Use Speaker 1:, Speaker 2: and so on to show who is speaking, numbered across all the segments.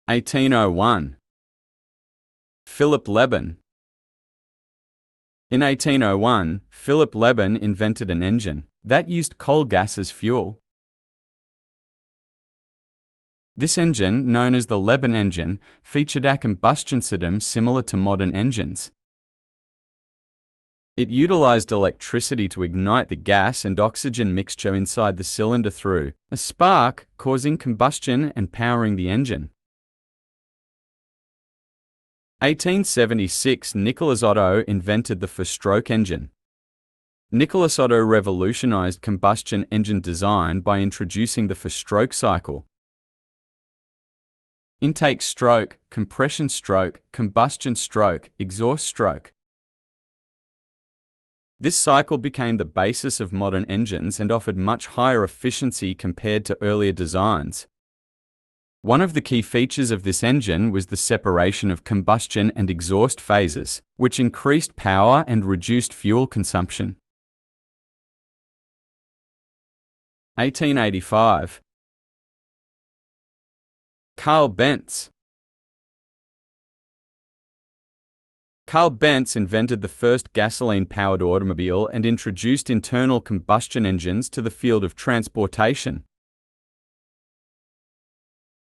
Speaker 1: 1801. Philippe Lebon. In 1801, Philippe Lebon invented an engine that used coal gas as fuel. This engine, known as the Lebon engine, featured a combustion system similar to modern engines. It utilized electricity to ignite the gas and oxygen mixture inside the cylinder through a spark, causing combustion and powering the engine. 1876, Nikolaus Otto invented the four-stroke engine. Nikolaus Otto revolutionized combustion engine design by introducing the four-stroke cycle. Intake stroke, compression stroke, combustion stroke, exhaust stroke. This cycle became the basis of modern engines and offered much higher efficiency compared to earlier designs. One of the key features of this engine was the separation of combustion and exhaust phases, which increased power and reduced fuel consumption. 1885. Karl Benz. Karl Benz invented the first gasoline-powered automobile and introduced internal combustion engines to the field of transportation.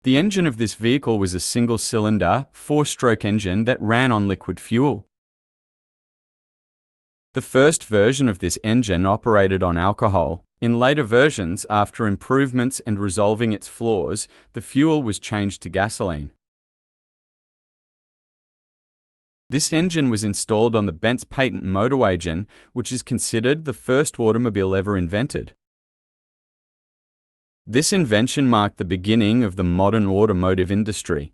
Speaker 1: The engine of this vehicle was a single-cylinder, four-stroke engine that ran on liquid fuel. The first version of this engine operated on alcohol. In later versions, after improvements and resolving its flaws, the fuel was changed to gasoline. This engine was installed on the Benz patent motorwagen, which is considered the first automobile ever invented. This invention marked the beginning of the modern automotive industry.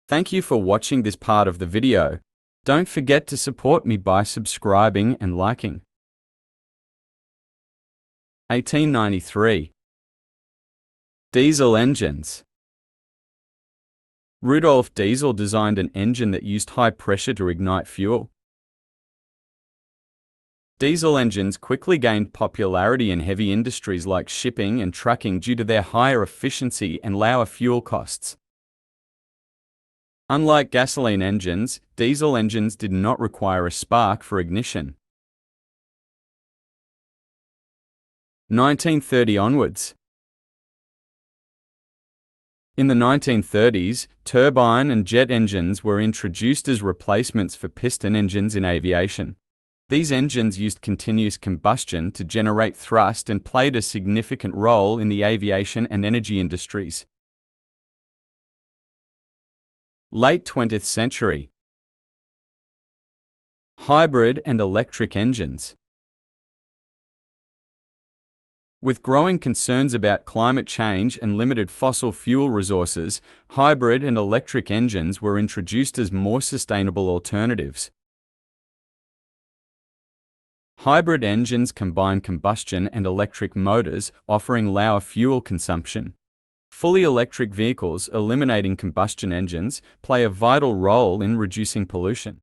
Speaker 1: Thank you for watching this part of the video. Don't forget to support me by subscribing and liking. 1893. Diesel engines. Rudolf Diesel designed an engine that used high pressure to ignite fuel. Diesel engines quickly gained popularity in heavy industries like shipping and trucking due to their higher efficiency and lower fuel costs. Unlike gasoline engines, diesel engines did not require a spark for ignition. 1930 onwards. In the 1930s, turbine and jet engines were introduced as replacements for piston engines in aviation. These engines used continuous combustion to generate thrust and played a significant role in the aviation and energy industries. Late 20th century. Hybrid and electric engines. With growing concerns about climate change and limited fossil fuel resources, hybrid and electric engines were introduced as more sustainable alternatives. Hybrid engines combine combustion and electric motors, offering lower fuel consumption. Fully electric vehicles, eliminating combustion engines, play a vital role in reducing pollution.